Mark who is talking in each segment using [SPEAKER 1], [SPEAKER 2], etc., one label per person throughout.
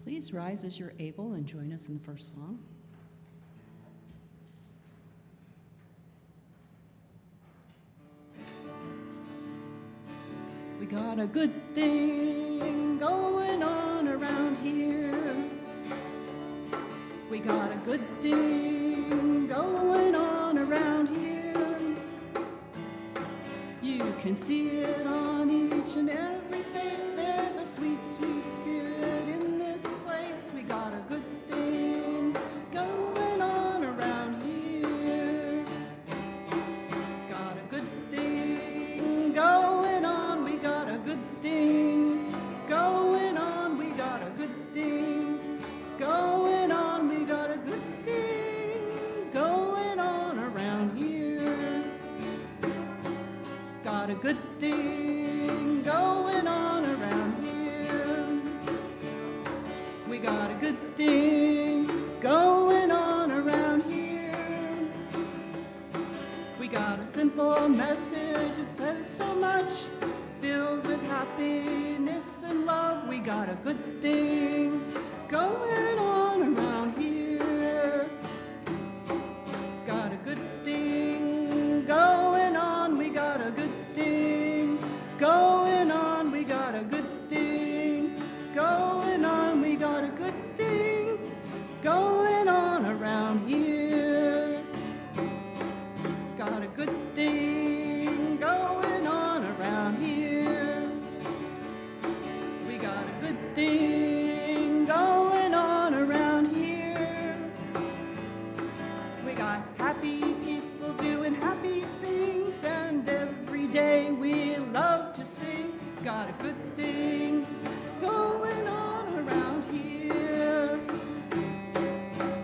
[SPEAKER 1] Please rise as you're able and join us in the first song. We got a good thing going on around here. We got a good thing going on around here. You can see it on each and every face. There's a sweet, sweet spirit in this place. We got a good thing going on around here. Got a good thing going on. We got a good thing going on. We got a good thing going on. We got a good thing going on around here. Got a good thing going on around here. We got a good thing going on around here. We got a simple message, it says so much, filled with happiness and love. We got a good thing going on around here. Got a good thing going on. We got a good thing going on. We got a good thing going on. We got a good thing going on around here. Got a good thing going on around here. We got a good thing going on around here. We got happy people doing happy things, and every day we love to sing. Got a good thing going on around here.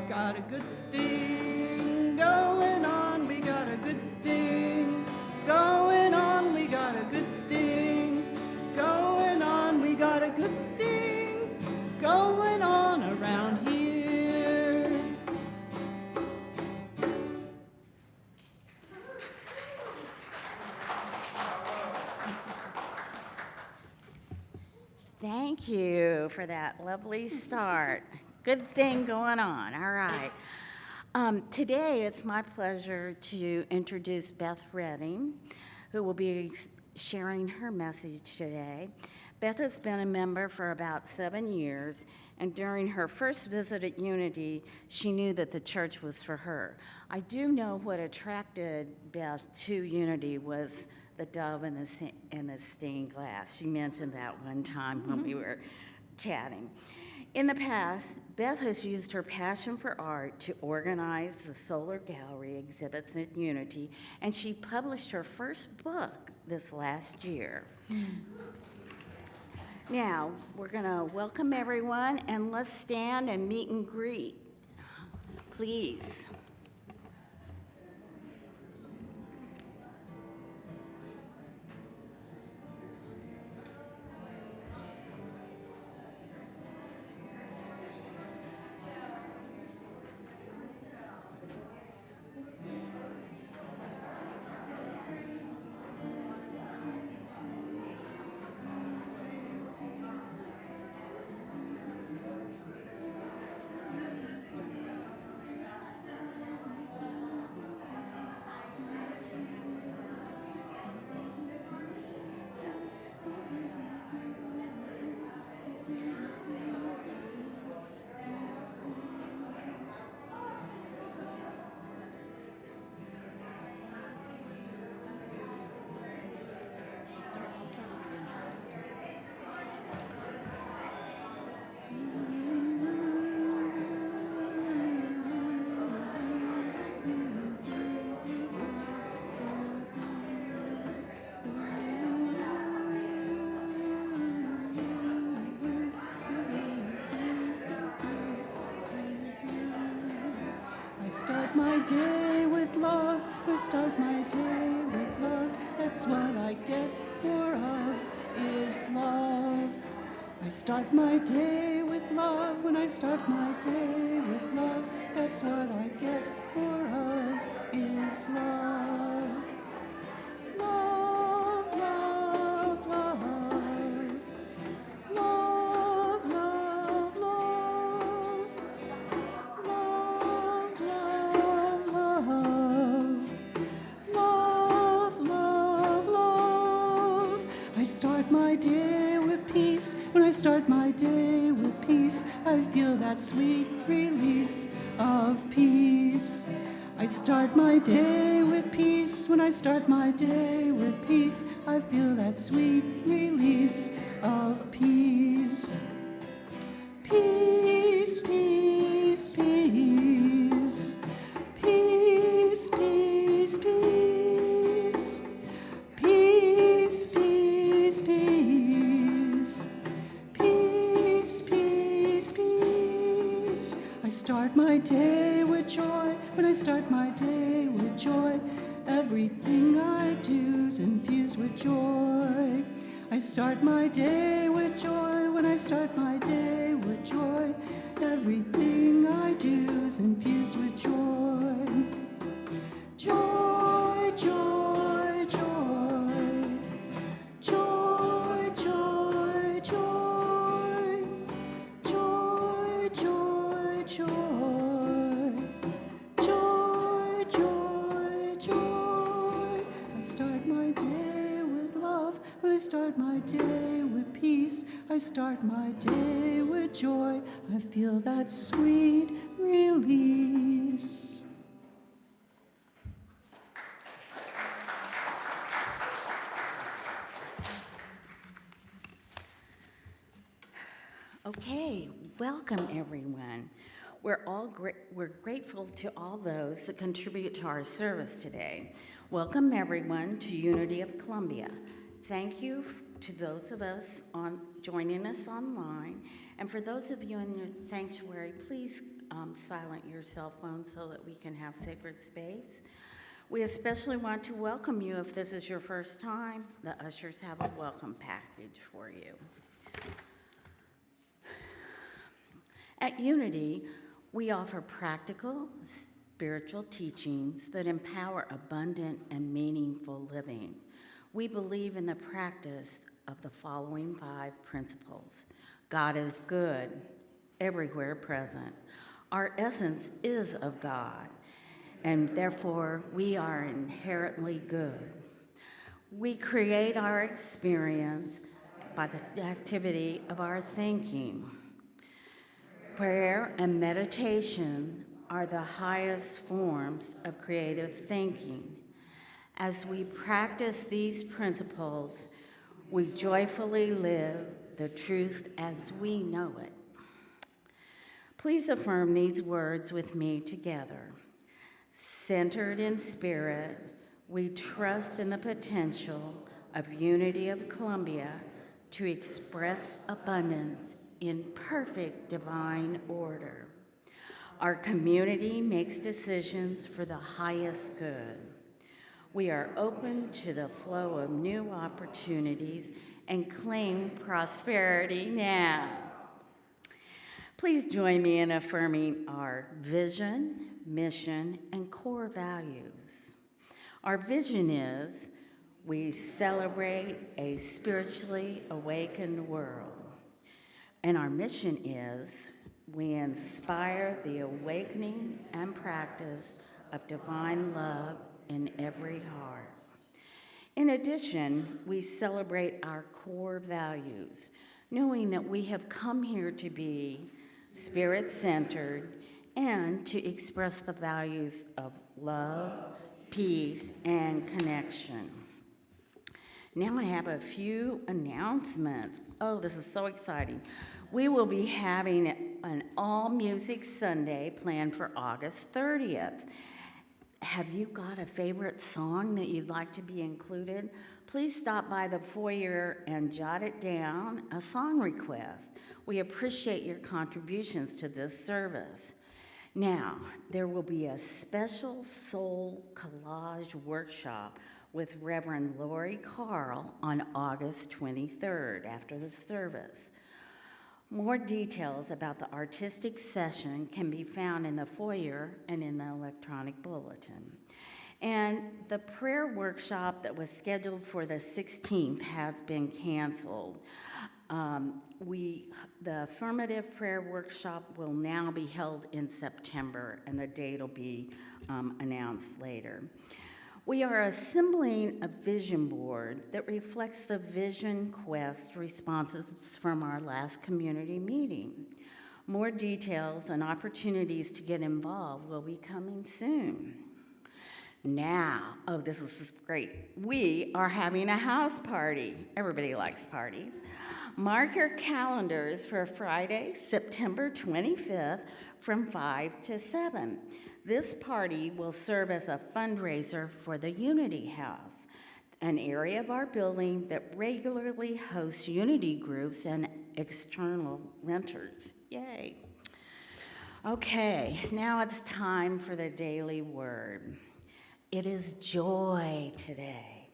[SPEAKER 1] Got a good thing going on. We got a good thing going on. We got a good thing going on. We got a good thing going on around here.
[SPEAKER 2] Thank you for that lovely start. Good thing going on. All right. Today, it's my pleasure to introduce Beth Redding, who will be sharing her message today. Beth has been a member for about 7 years, and during her first visit at Unity, she knew that the church was for her. I do know what attracted Beth to Unity was the dove and the stained glass. She mentioned that one time when we were chatting. In the past, Beth has used her passion for art to organize the Solar Gallery exhibits at Unity, and she published her first book this last year. Now, we're going to welcome everyone, and let's stand and meet and greet, please.
[SPEAKER 1] Start my day with love, I start my day with love, that's what I get more of, is love. I start my day with love, when I start my day with love, that's what I get more of, is love. Love, love, love. Love, love, love. start my day with peace, when I start my day with peace, I feel that sweet release of peace. I start my day with peace, when I start my day with peace, I feel that sweet release of peace. Peace, peace, peace. Peace, peace, peace. Peace, peace, peace. Peace, peace, peace. I start my day with joy. When I start my day with joy, everything I do's infused with joy. I start my day with joy. When I start my day with joy, everything I do's infused with joy. Joy, joy, joy. Joy, joy, joy. Joy, joy, joy. Joy, joy, joy. I start my day with love. When I start my day with peace, I start my day with joy. I feel that sweet release.
[SPEAKER 2] Okay, welcome everyone. We're grateful to all those that contribute to our service today. Welcome everyone to Unity of Columbia. Thank you to those of us joining us online, and for those of you in your sanctuary, please silent your cell phone so that we can have sacred space. We especially want to welcome you if this is your first time. The ushers have a welcome package for you. At Unity, we offer practical, spiritual teachings that empower abundant and meaningful living. We believe in the practice of the following 5 principles. God is good, everywhere present. Our essence is of God, and therefore we are inherently good. We create our experience by the activity of our thinking. Prayer and meditation are the highest forms of creative thinking. As we practice these principles, we joyfully live the truth as we know it. Please affirm these words with me together. Centered in spirit, we trust in the potential of Unity of Columbia to express abundance in perfect divine order. Our community makes decisions for the highest good. We are open to the flow of new opportunities and claim prosperity now. Please join me in affirming our vision, mission, and core values. Our vision is we celebrate a spiritually awakened world. And our mission is we inspire the awakening and practice of divine love in every heart. In addition, we celebrate our core values, knowing that we have come here to be spirit-centered and to express the values of love, peace, and connection. Now I have a few announcements. Oh, this is so exciting. We will be having an all-music Sunday planned for August 30th. Have you got a favorite song that you'd like to be included? Please stop by the foyer and jot it down, a song request. We appreciate your contributions to this service. Now, there will be a special soul collage workshop with Reverend Lori Carl on August 23rd after the service. More details about the artistic session can be found in the foyer and in the electronic bulletin. And the prayer workshop that was scheduled for the 16th has been canceled. The affirmative prayer workshop will now be held in September, and the date will be announced later. We are assembling a vision board that reflects the vision quest responses from our last community meeting. More details and opportunities to get involved will be coming soon. Now, oh, this is great. We are having a house party. Everybody likes parties. Mark your calendars for Friday, September 25th from 5 to 7. This party will serve as a fundraiser for the Unity House, an area of our building that regularly hosts Unity groups and external renters. Yay. Okay, now it's time for the daily word. It is joy today.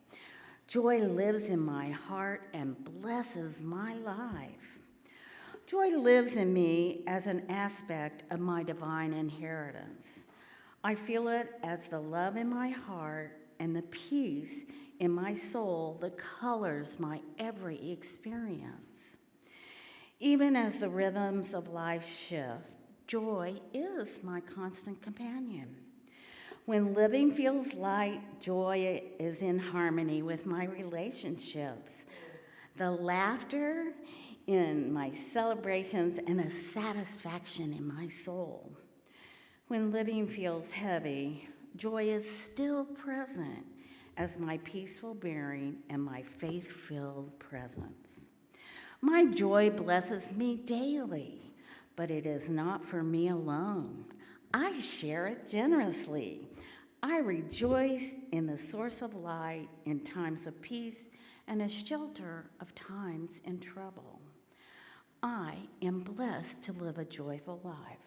[SPEAKER 2] Joy lives in my heart and blesses my life. Joy lives in me as an aspect of my divine inheritance. I feel it as the love in my heart and the peace in my soul that colors my every experience. Even as the rhythms of life shift, joy is my constant companion. When living feels light, joy is in harmony with my relationships. The laughter in my celebrations and the satisfaction in my soul. When living feels heavy, joy is still present as my peaceful bearing and my faith-filled presence. My joy blesses me daily, but it is not for me alone. I share it generously. I rejoice in the source of light in times of peace and a shelter of times in trouble. I am blessed to live a joyful life.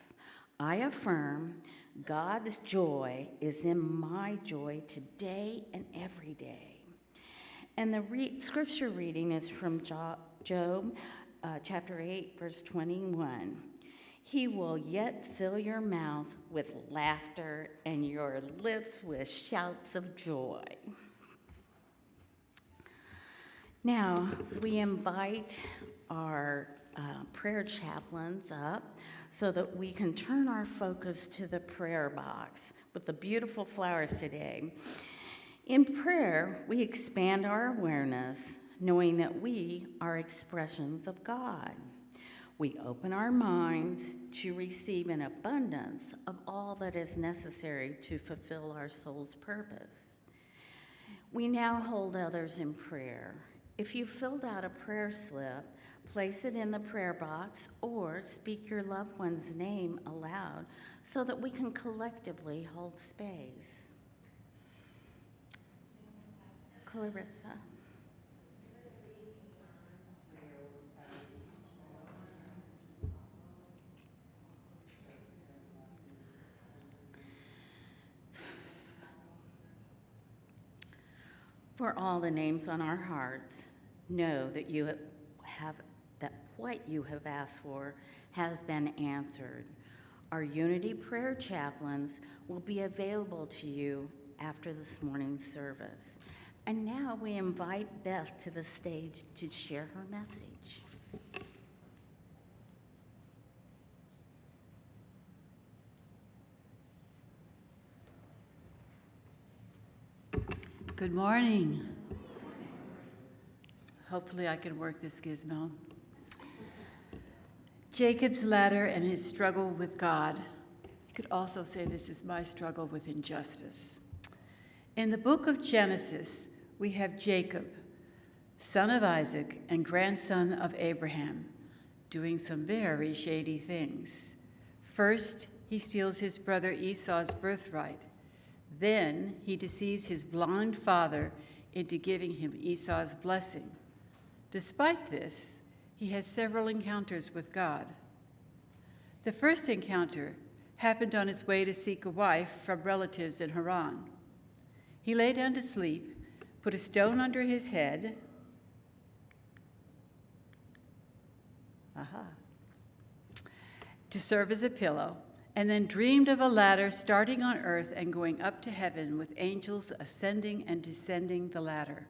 [SPEAKER 2] I affirm God's joy is in my joy today and every day. And the scripture reading is from Job chapter 8, verse 21. He will yet fill your mouth with laughter and your lips with shouts of joy. Now, we invite our prayer chaplains up so that we can turn our focus to the prayer box with the beautiful flowers today. In prayer, we expand our awareness, knowing that we are expressions of God. We open our minds to receive an abundance of all that is necessary to fulfill our soul's purpose. We now hold others in prayer. If you filled out a prayer slip, place it in the prayer box or speak your loved one's name aloud so that we can collectively hold space. Clarissa. For all the names on our hearts, know that what you have asked for has been answered. Our Unity Prayer Chaplains will be available to you after this morning's service. And now we invite Beth to the stage to share her message.
[SPEAKER 3] Good morning. Hopefully I can work this gizmo. Jacob's ladder and his struggle with God. You could also say this is my struggle with injustice. In the book of Genesis, we have Jacob, son of Isaac and grandson of Abraham, doing some very shady things. First, he steals his brother Esau's birthright. Then he deceives his blind father into giving him Esau's blessing. Despite this, he has several encounters with God. The first encounter happened on his way to seek a wife from relatives in Haran. He lay down to sleep, put a stone under his head, to serve as a pillow, and then dreamed of a ladder starting on earth and going up to heaven with angels ascending and descending the ladder.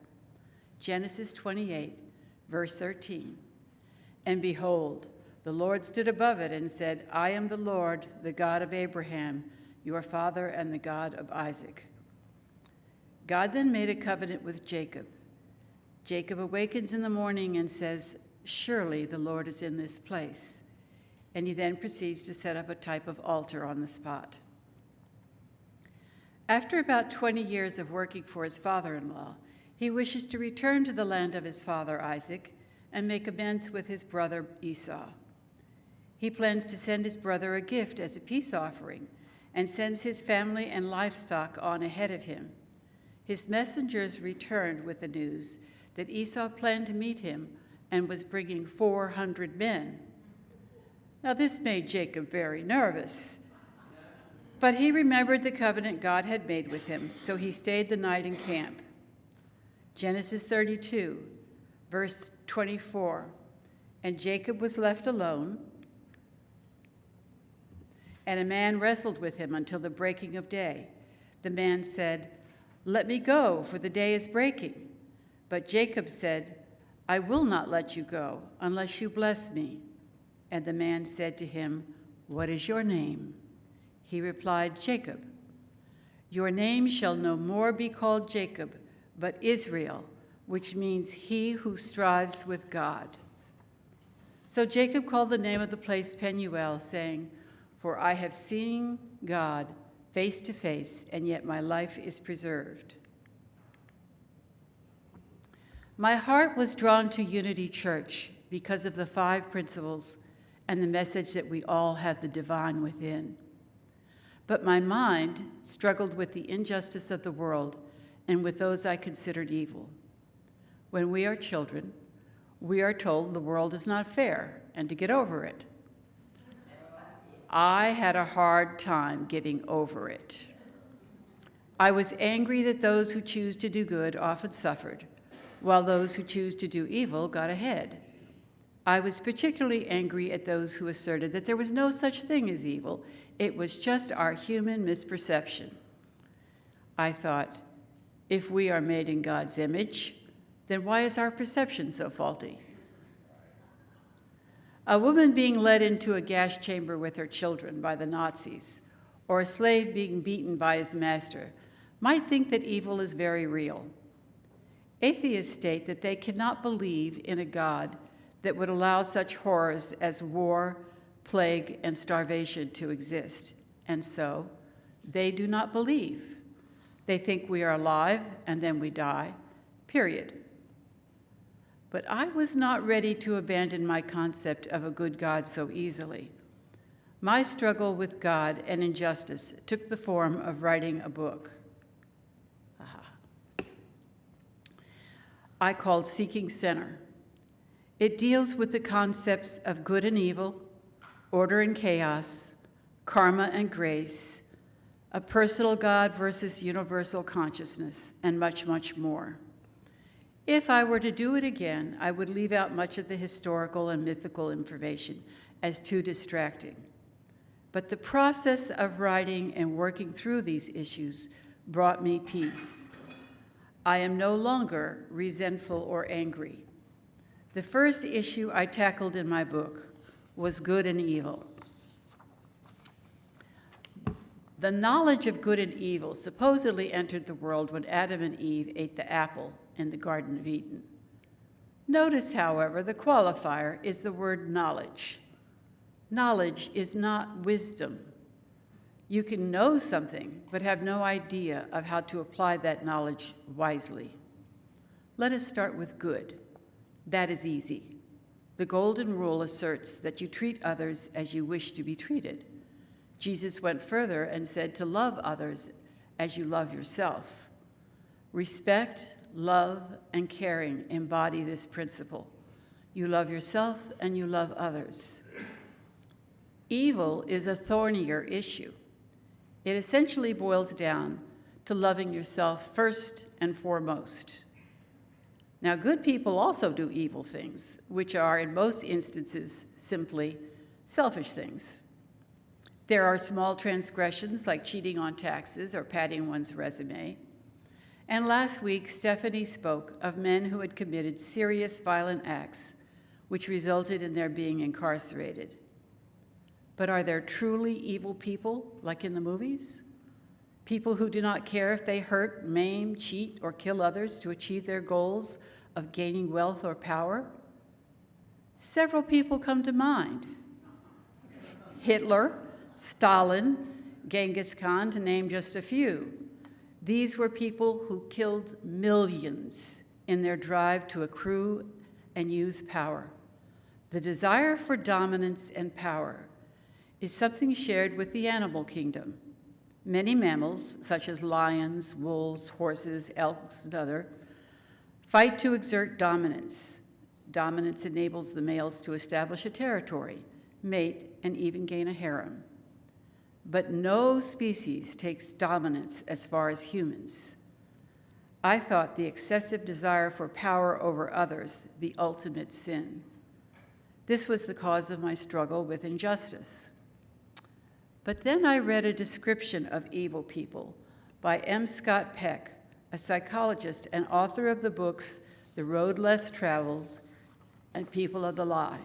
[SPEAKER 3] Genesis 28, verse 13. And behold, the Lord stood above it and said, I am the Lord, the God of Abraham, your father, and the God of Isaac. God then made a covenant with Jacob. Jacob awakens in the morning and says, "Surely the Lord is in this place." And he then proceeds to set up a type of altar on the spot. After about 20 years of working for his father-in-law, he wishes to return to the land of his father Isaac and make amends with his brother Esau. He plans to send his brother a gift as a peace offering and sends his family and livestock on ahead of him. His messengers returned with the news that Esau planned to meet him and was bringing 400 men. Now this made Jacob very nervous, but he remembered the covenant God had made with him, so he stayed the night in camp. Genesis 32, verse 24, "And Jacob was left alone, and a man wrestled with him until the breaking of day. The man said, 'Let me go, for the day is breaking.' But Jacob said, 'I will not let you go unless you bless me.' And the man said to him, 'What is your name?' He replied, 'Jacob.' 'Your name shall no more be called Jacob, but Israel, which means he who strives with God.' So Jacob called the name of the place Peniel, saying, 'For I have seen God face to face, and yet my life is preserved.'" My heart was drawn to Unity Church because of the 5 principles and the message that we all have the divine within. But my mind struggled with the injustice of the world and with those I considered evil. When we are children, we are told the world is not fair and to get over it. I had a hard time getting over it. I was angry that those who choose to do good often suffered, while those who choose to do evil got ahead. I was particularly angry at those who asserted that there was no such thing as evil. It was just our human misperception. I thought, if we are made in God's image, then why is our perception so faulty? A woman being led into a gas chamber with her children by the Nazis, or a slave being beaten by his master, might think that evil is very real. Atheists state that they cannot believe in a God that would allow such horrors as war, plague, and starvation to exist, and so they do not believe. They think we are alive and then we die, period. But I was not ready to abandon my concept of a good God so easily. My struggle with God and injustice took the form of writing a book. I called Seeking Center. It deals with the concepts of good and evil, order and chaos, karma and grace, a personal God versus universal consciousness, and much, much more. If I were to do it again, I would leave out much of the historical and mythical information as too distracting. But the process of writing and working through these issues brought me peace. I am no longer resentful or angry. The first issue I tackled in my book was good and evil. The knowledge of good and evil supposedly entered the world when Adam and Eve ate the apple in the Garden of Eden. Notice, however, the qualifier is the word knowledge. Knowledge is not wisdom. You can know something, but have no idea of how to apply that knowledge wisely. Let us start with good. That is easy. The golden rule asserts that you treat others as you wish to be treated. Jesus went further and said to love others as you love yourself. Respect, love, and caring embody this principle. You love yourself and you love others. Evil is a thornier issue. It essentially boils down to loving yourself first and foremost. Now, good people also do evil things, which are, in most instances, simply selfish things. There are small transgressions like cheating on taxes or padding one's resume. And last week, Stephanie spoke of men who had committed serious violent acts, which resulted in their being incarcerated. But are there truly evil people, like in the movies? people who do not care if they hurt, maim, cheat, or kill others to achieve their goals of gaining wealth or power? Several people come to mind. Hitler, Stalin, Genghis Khan, to name just a few. These were people who killed millions in their drive to accrue and use power. The desire for dominance and power is something shared with the animal kingdom. Many mammals, such as lions, wolves, horses, elks, and other, fight to exert dominance. Dominance enables the males to establish a territory, mate, and even gain a harem. But no species takes dominance as far as humans. I thought the excessive desire for power over others the ultimate sin. This was the cause of my struggle with injustice. But then I read a description of evil people by M. Scott Peck, a psychologist and author of the books The Road Less Traveled and People of the Lie.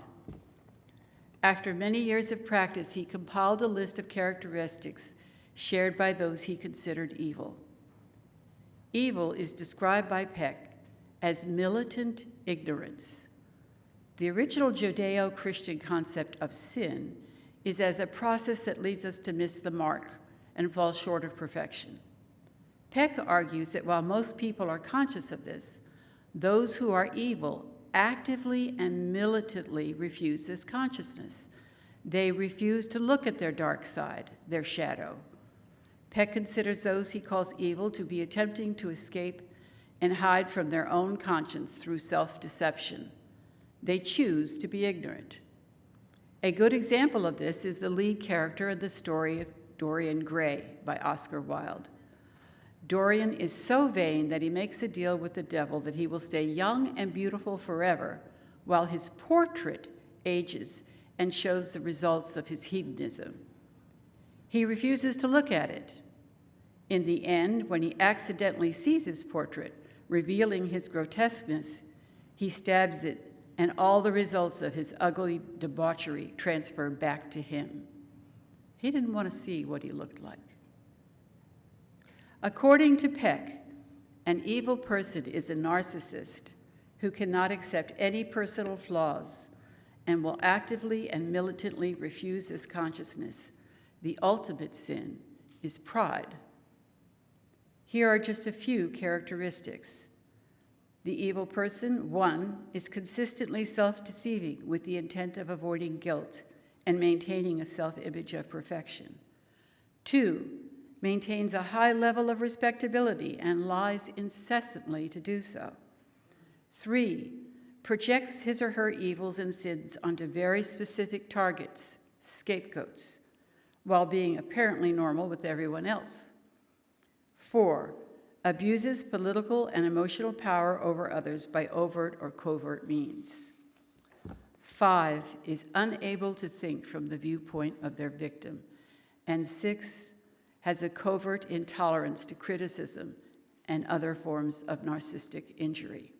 [SPEAKER 3] After many years of practice, he compiled a list of characteristics shared by those he considered evil. Evil is described by Peck as militant ignorance. The original Judeo-Christian concept of sin is as a process that leads us to miss the mark and fall short of perfection. Peck argues that while most people are conscious of this, those who are evil actively and militantly refuse this consciousness. They refuse to look at their dark side, their shadow. Peck considers those he calls evil to be attempting to escape and hide from their own conscience through self-deception. They choose to be ignorant. A good example of this is the lead character in the story of Dorian Gray by Oscar Wilde. Dorian is so vain that he makes a deal with the devil that he will stay young and beautiful forever, while his portrait ages and shows the results of his hedonism. He refuses to look at it. In the end, when he accidentally sees his portrait, revealing his grotesqueness, he stabs it, and all the results of his ugly debauchery transfer back to him. He didn't want to see what he looked like. According to Peck, an evil person is a narcissist who cannot accept any personal flaws and will actively and militantly refuse this consciousness. The ultimate sin is pride. Here are just a few characteristics. The evil person, 1, is consistently self-deceiving with the intent of avoiding guilt and maintaining a self-image of perfection. 2, maintains a high level of respectability and lies incessantly to do so. 3, projects his or her evils and sins onto very specific targets, scapegoats, while being apparently normal with everyone else. 4, abuses political and emotional power over others by overt or covert means. 5, is unable to think from the viewpoint of their victim. And 6, has a covert intolerance to criticism and other forms of narcissistic injury.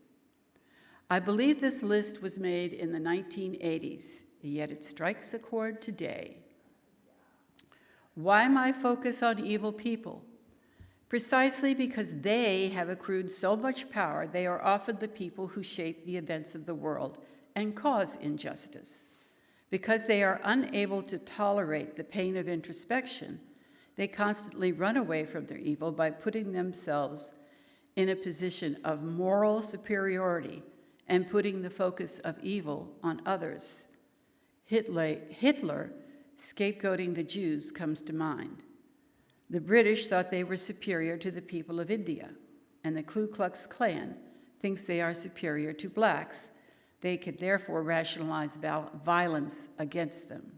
[SPEAKER 3] I believe this list was made in the 1980s, yet it strikes a chord today. Why my focus on evil people? Precisely because they have accrued so much power, they are often the people who shape the events of the world and cause injustice. Because they are unable to tolerate the pain of introspection, they constantly run away from their evil by putting themselves in a position of moral superiority and putting the focus of evil on others. Hitler scapegoating the Jews comes to mind. The British thought they were superior to the people of India, and the Ku Klux Klan thinks they are superior to blacks. They could therefore rationalize violence against them.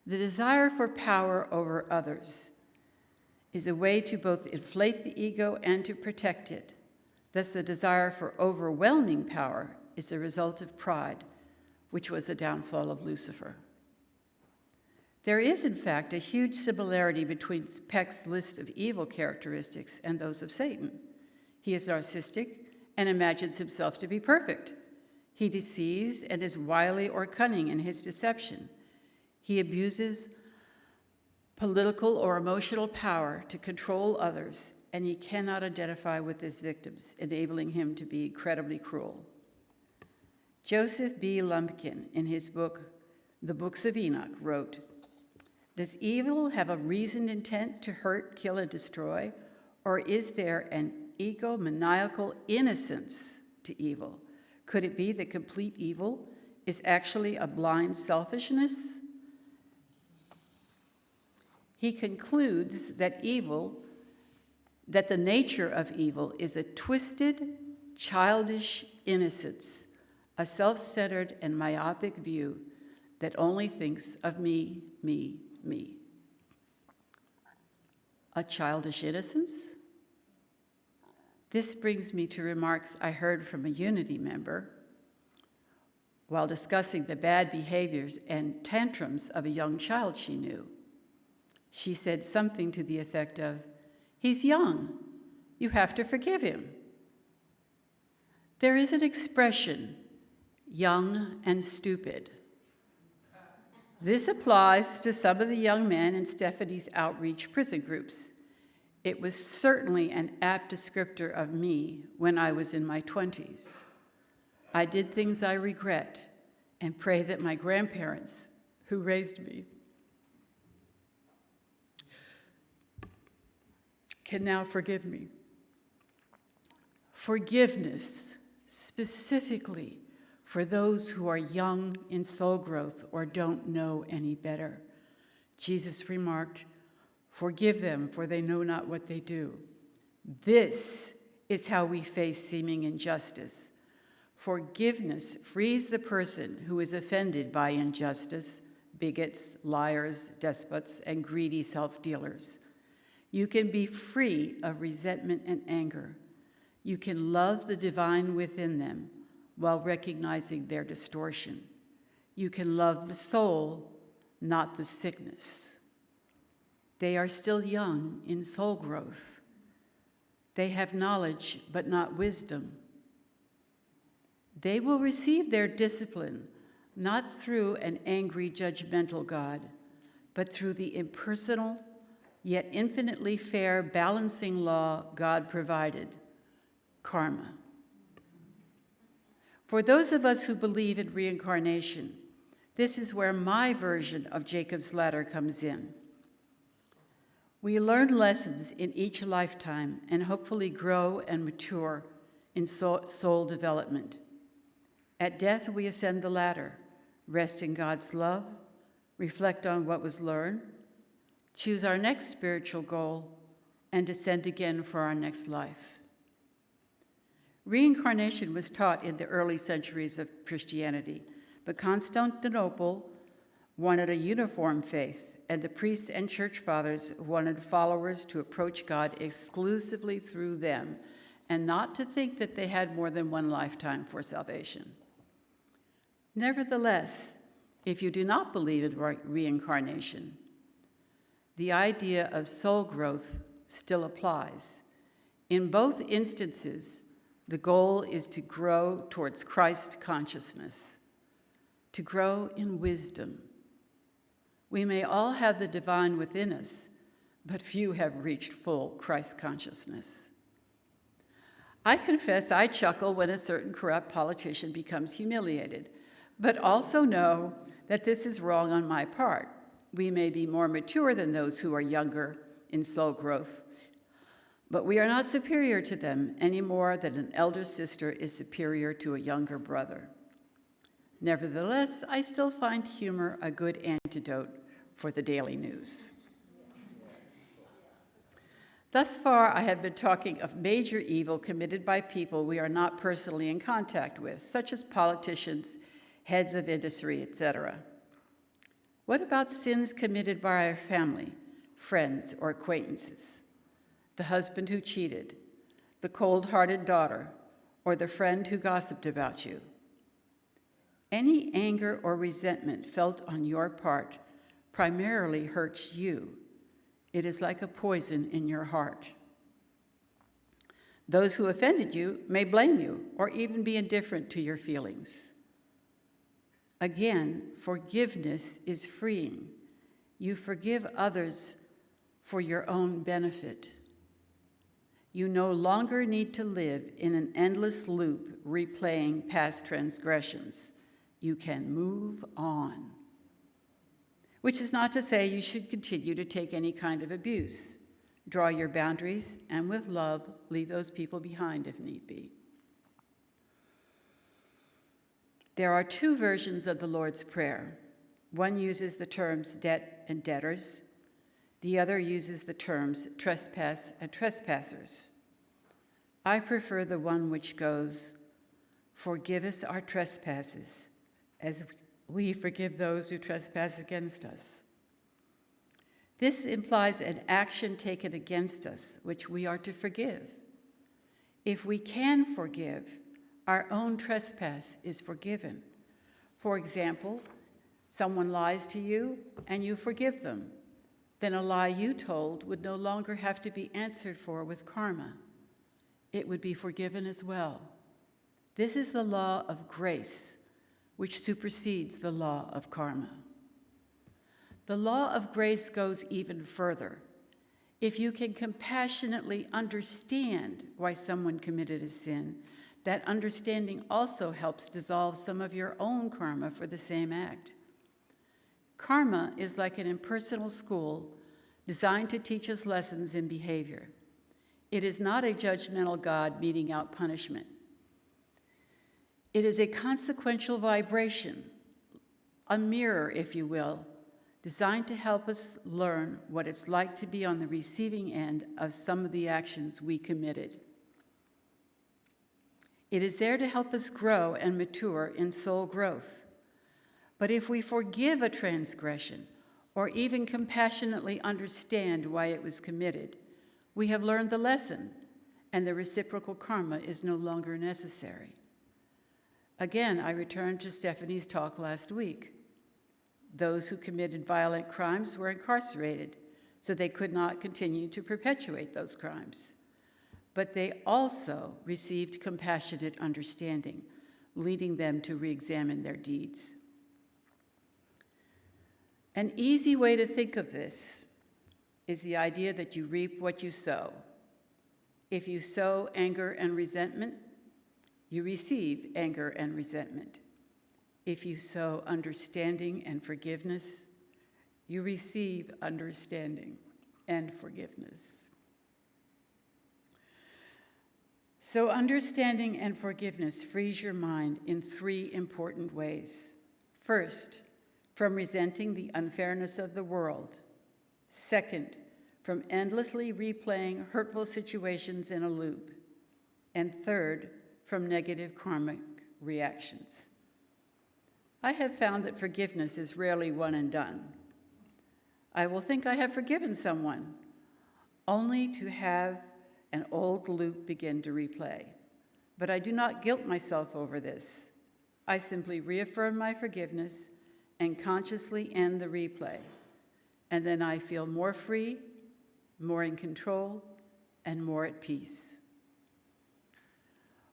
[SPEAKER 3] The desire for power over others is a way to both inflate the ego and to protect it. Thus, the desire for overwhelming power is a result of pride, which was the downfall of Lucifer. There is, in fact, a huge similarity between Peck's list of evil characteristics and those of Satan. He is narcissistic and imagines himself to be perfect. He deceives and is wily or cunning in his deception. He abuses political or emotional power to control others, and he cannot identify with his victims, enabling him to be incredibly cruel. Joseph B. Lumpkin, in his book, The Books of Enoch, wrote, "Does evil have a reasoned intent to hurt, kill, and destroy, or is there an egomaniacal innocence to evil? Could it be that complete evil is actually a blind selfishness?" He concludes that the nature of evil is a twisted, childish innocence, a self-centered and myopic view that only thinks of me, me, me. A childish innocence? This brings me to remarks I heard from a Unity member while discussing the bad behaviors and tantrums of a young child she knew. She said something to the effect of, "He's young. You have to forgive him." There is an expression, young and stupid. This applies to some of the young men in Stephanie's outreach prison groups. It was certainly an apt descriptor of me when I was in my 20s. I did things I regret and pray that my grandparents, who raised me, can now forgive me. Forgiveness, specifically for those who are young in soul growth or don't know any better. Jesus remarked, "Forgive them, for they know not what they do." This is how we face seeming injustice. Forgiveness frees the person who is offended by injustice, bigots, liars, despots, and greedy self-dealers. You can be free of resentment and anger. You can love the divine within them while recognizing their distortion. You can love the soul, not the sickness. They are still young in soul growth. They have knowledge, but not wisdom. They will receive their discipline not through an angry, judgmental God, but through the impersonal, yet infinitely fair balancing law God provided, karma. For those of us who believe in reincarnation, this is where my version of Jacob's ladder comes in. We learn lessons in each lifetime and hopefully grow and mature in soul development. At death, we ascend the ladder, rest in God's love, reflect on what was learned, choose our next spiritual goal, and descend again for our next life. Reincarnation was taught in the early centuries of Christianity, but Constantinople wanted a uniform faith, and the priests and church fathers wanted followers to approach God exclusively through them, and not to think that they had more than one lifetime for salvation. Nevertheless, if you do not believe in reincarnation, the idea of soul growth still applies. In both instances, the goal is to grow towards Christ consciousness, to grow in wisdom. We may all have the divine within us, but few have reached full Christ consciousness. I confess I chuckle when a certain corrupt politician becomes humiliated, but also know that this is wrong on my part. We may be more mature than those who are younger in soul growth, but we are not superior to them any more than an elder sister is superior to a younger brother. Nevertheless, I still find humor a good antidote for the daily news. Thus far, I have been talking of major evil committed by people we are not personally in contact with, such as politicians, heads of industry, etc. What about sins committed by our family, friends, or acquaintances? The husband who cheated, the cold-hearted daughter, or the friend who gossiped about you? Any anger or resentment felt on your part primarily hurts you. It is like a poison in your heart. Those who offended you may blame you or even be indifferent to your feelings. Again, forgiveness is freeing. You forgive others for your own benefit. You no longer need to live in an endless loop replaying past transgressions. You can move on. Which is not to say you should continue to take any kind of abuse. Draw your boundaries, and with love, leave those people behind if need be. There are two versions of the Lord's Prayer. One uses the terms debt and debtors. The other uses the terms trespass and trespassers. I prefer the one which goes, "Forgive us our trespasses, as we forgive those who trespass against us." This implies an action taken against us, which we are to forgive. If we can forgive, our own trespass is forgiven. For example, someone lies to you and you forgive them. Then a lie you told would no longer have to be answered for with karma. It would be forgiven as well. This is the law of grace, which supersedes the law of karma. The law of grace goes even further. If you can compassionately understand why someone committed a sin, that understanding also helps dissolve some of your own karma for the same act. Karma is like an impersonal school designed to teach us lessons in behavior. It is not a judgmental God meting out punishment. It is a consequential vibration, a mirror, if you will, designed to help us learn what it's like to be on the receiving end of some of the actions we committed. It is there to help us grow and mature in soul growth. But if we forgive a transgression, or even compassionately understand why it was committed, we have learned the lesson, and the reciprocal karma is no longer necessary. Again, I return to Stephanie's talk last week. Those who committed violent crimes were incarcerated, so they could not continue to perpetuate those crimes. But they also received compassionate understanding, leading them to re-examine their deeds. An easy way to think of this is the idea that you reap what you sow. If you sow anger and resentment, you receive anger and resentment. If you sow understanding and forgiveness, you receive understanding and forgiveness. So understanding and forgiveness frees your mind in three important ways. First, from resenting the unfairness of the world. Second, from endlessly replaying hurtful situations in a loop. And third, from negative karmic reactions. I have found that forgiveness is rarely one and done. I will think I have forgiven someone, only to have an old loop begin to replay. But I do not guilt myself over this. I simply reaffirm my forgiveness and consciously end the replay. And then I feel more free, more in control, and more at peace.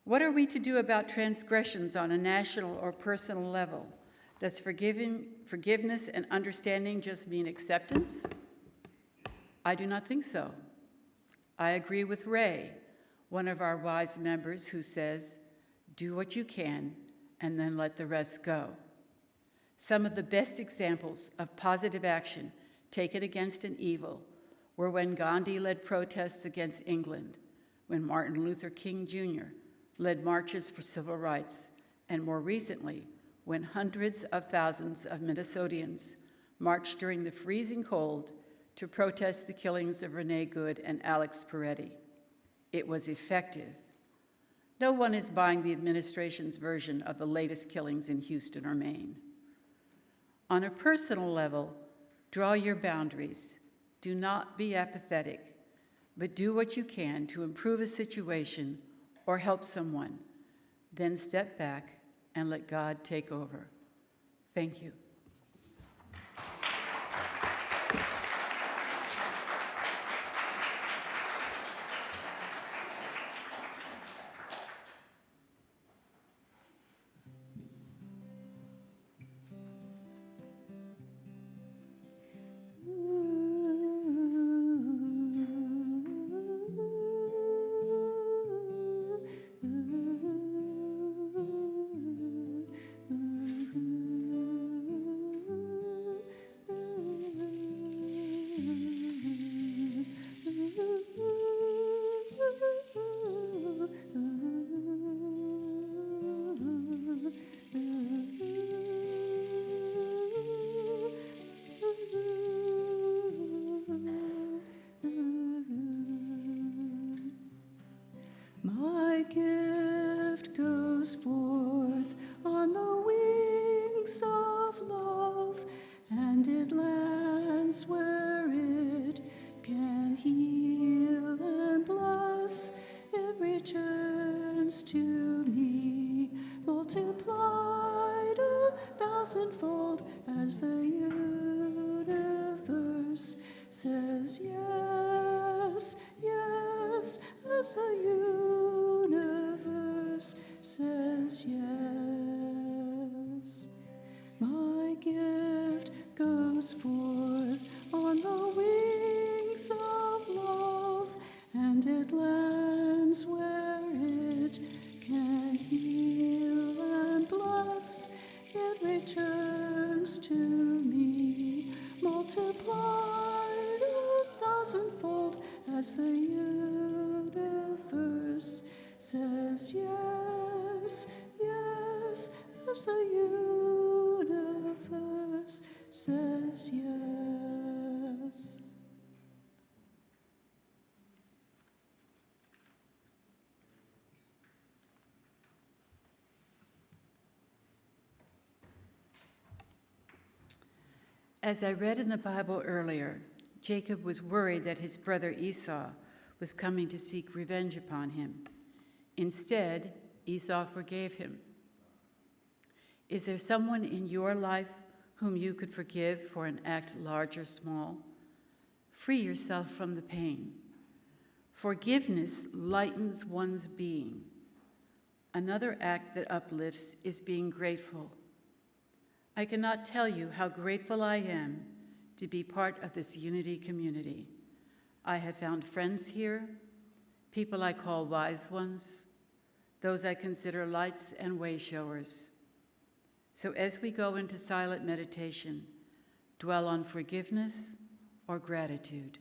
[SPEAKER 3] What are we to do about transgressions on a national or personal level? Does forgiveness and understanding just mean acceptance? I do not think so. I agree with Ray, one of our wise members, who says, "Do what you can and then let the rest go." Some of the best examples of positive action taken against an evil were when Gandhi led protests against England, when Martin Luther King Jr. led marches for civil rights, and more recently, when hundreds of thousands of Minnesotans marched during the freezing cold to protest the killings of Renee Good and Alex Peretti. It was effective. No one is buying the administration's version of the latest killings in Houston or Maine. On a personal level, draw your boundaries. Do not be apathetic, but do what you can to improve a situation or help someone. Then step back and let God take over. Thank you.
[SPEAKER 1] says yes, yes, as the universe says yes. My gift goes forth on the wings of love, and it lands where it can heal and bless. It returns to me, multiplied 1,000-fold, as the universe says yes, yes, as the universe says yes.
[SPEAKER 3] As I read in the Bible earlier, Jacob was worried that his brother Esau was coming to seek revenge upon him. Instead, Esau forgave him. Is there someone in your life whom you could forgive for an act large or small? Free yourself from the pain. Forgiveness lightens one's being. Another act that uplifts is being grateful. I cannot tell you how grateful I am to be part of this Unity community. I have found friends here, people I call wise ones, those I consider lights and way showers. So as we go into silent meditation, dwell on forgiveness or gratitude.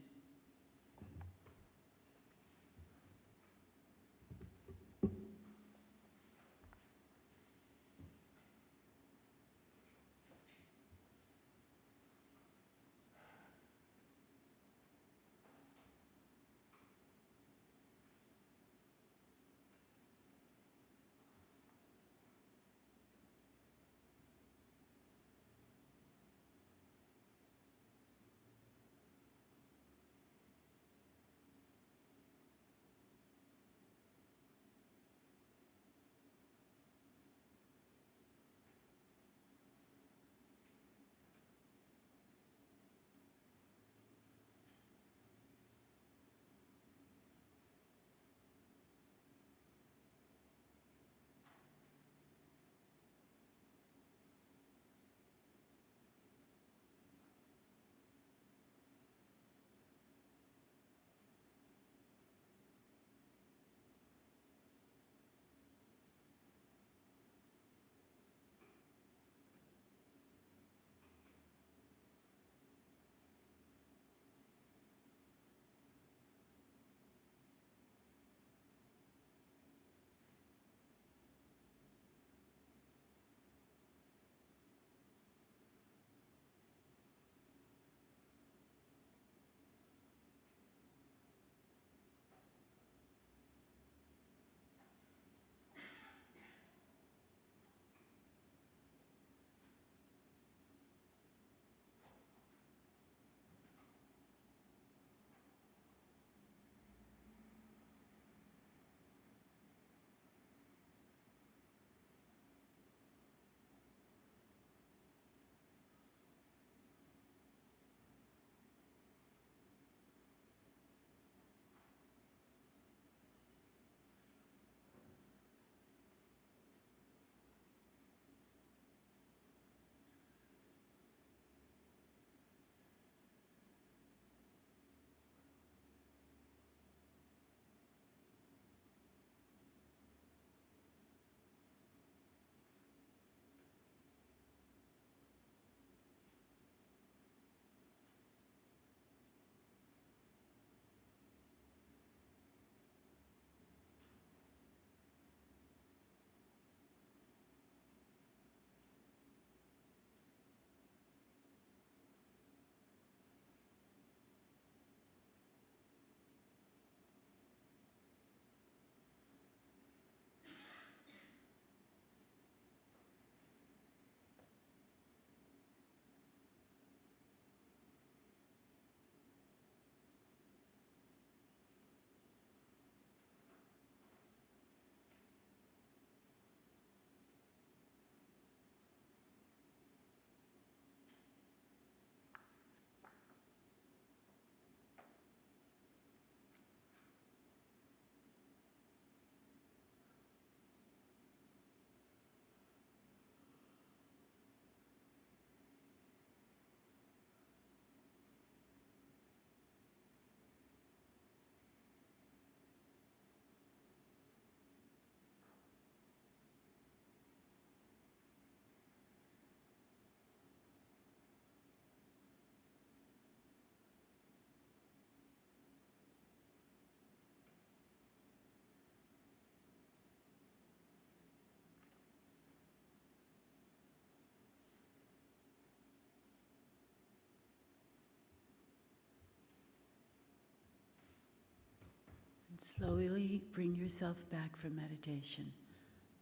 [SPEAKER 3] Slowly bring yourself back from meditation.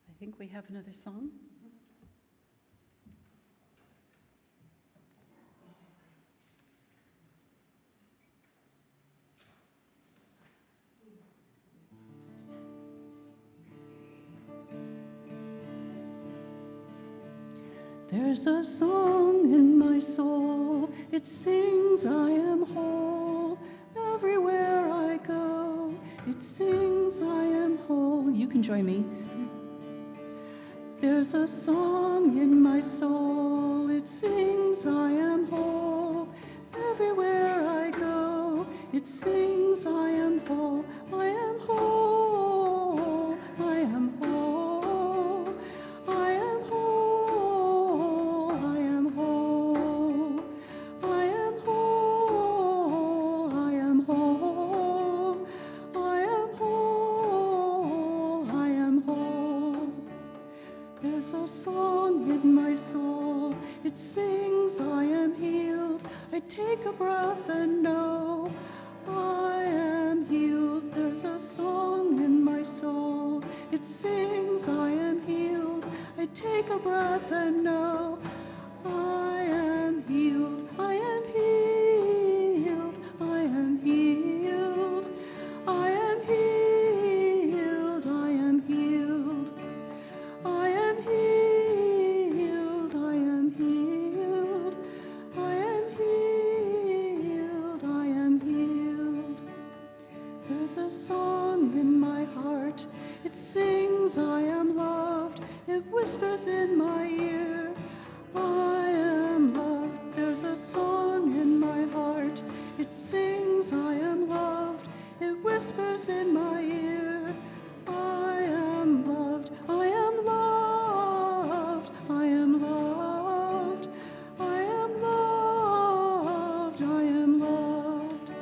[SPEAKER 3] I think we have another song.
[SPEAKER 1] There's a song in my soul, it sings I am whole. Everywhere I go, it sings I am whole. You can join me. There's a song in my soul, it sings I am whole. Everywhere I go, it sings I am whole. I am whole, I am whole, I am whole, I am whole, I am whole, I am whole, I am whole, I am whole. There's a song in my soul, it sings I am healed. I take a breath and know I am healed. There's a song in my soul, it sings I am healed. I take a breath and know I am healed. I am healed. I am healed. I am healed. I am healed. I am healed, I am healed, I am healed, I am healed. There's a song in my heart, it sings I am loved, it whispers in my ear, I am loved. There's a song in my heart, it sings I am loved, it whispers in my ear, I am loved, I am loved, I am loved, I am loved, I am loved,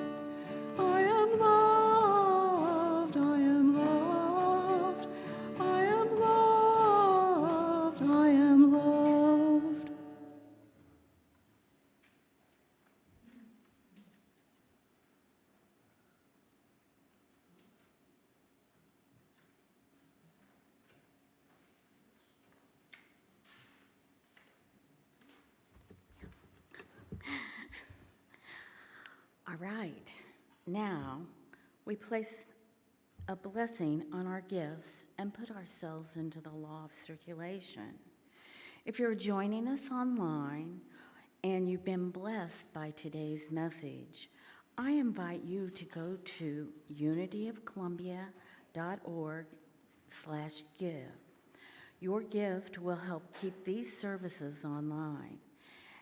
[SPEAKER 1] I am loved, I am loved, I am loved, I am loved.
[SPEAKER 2] All right, now we place a blessing on our gifts and put ourselves into the law of circulation. If you're joining us online and you've been blessed by today's message, I invite you to go to unityofcolumbia.org/give. Your gift will help keep these services online.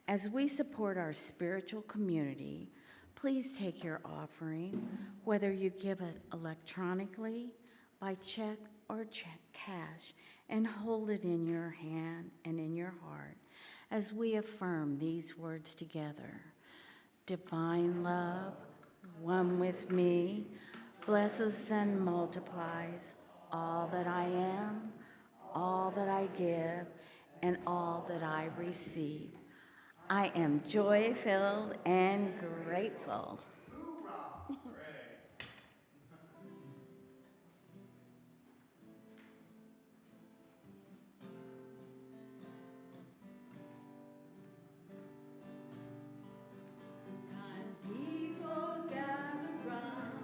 [SPEAKER 2] As we support our spiritual community, please take your offering, whether you give it electronically, by check, or cash, and hold it in your hand and in your heart as we affirm these words together. Divine love, one with me, blesses and multiplies all that I am, all that I give, and all that I receive. I am joy-filled and grateful.
[SPEAKER 1] People gather round,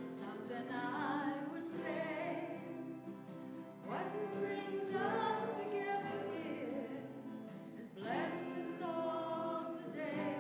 [SPEAKER 1] something I would say. What brings us together here has blessed us all today.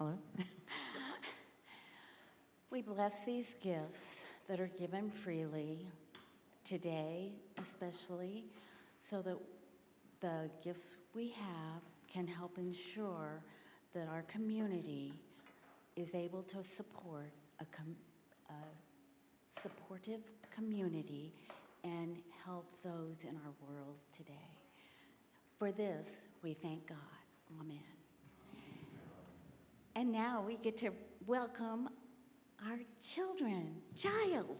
[SPEAKER 2] Hello? We bless these gifts that are given freely today, especially, so that the gifts we have can help ensure that our community is able to support a supportive community and help those in our world today. For this, we thank God. Amen. And now we get to welcome our child.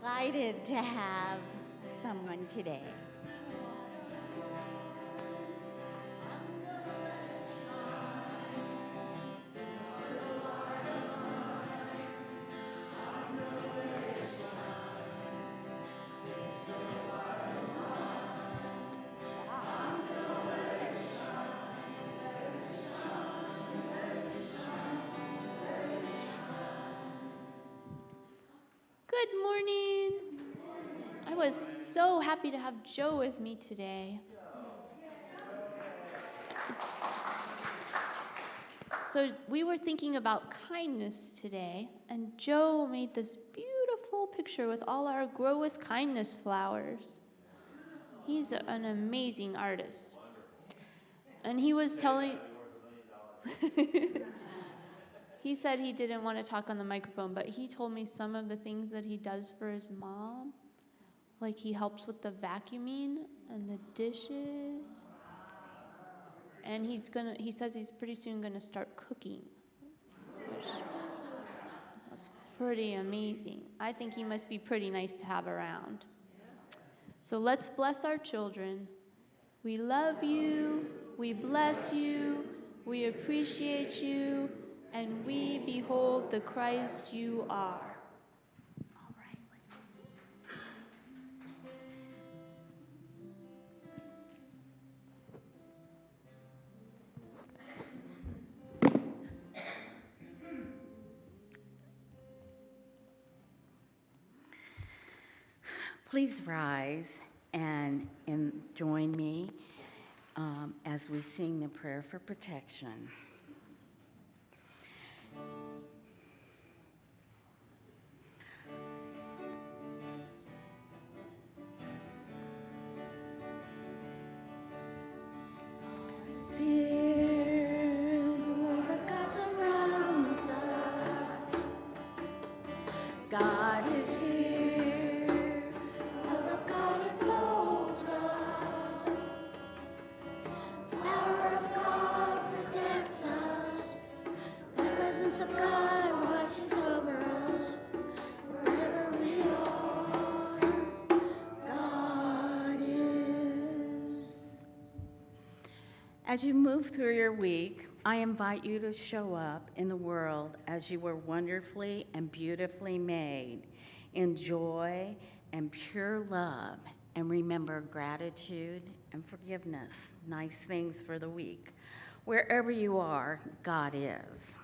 [SPEAKER 2] Excited to have someone today.
[SPEAKER 4] Good morning. I was so happy to have Joe with me today. So we were thinking about kindness today, and Joe made this beautiful picture with all our Grow with Kindness flowers. He's an amazing artist. And he was telling... He said he didn't want to talk on the microphone, but he told me some of the things that he does for his mom. Like he helps with the vacuuming and the dishes. And he says he's pretty soon gonna start cooking. That's pretty amazing. I think he must be pretty nice to have around. So let's bless our children. We love you, we bless you, we appreciate you, and we behold the Christ you are. All right, let's sing.
[SPEAKER 2] Please rise and join me as we sing the prayer for protection. Dear, the love of God surrounds us. God is here. Love of God enfolds us. The power of God protects us. The presence of God watches over us. Wherever we are, God is. As you move through your week, I invite you to show up in the world as you were wonderfully and beautifully made, in joy and pure love, and remember gratitude and forgiveness, nice things for the week. Wherever you are, God is.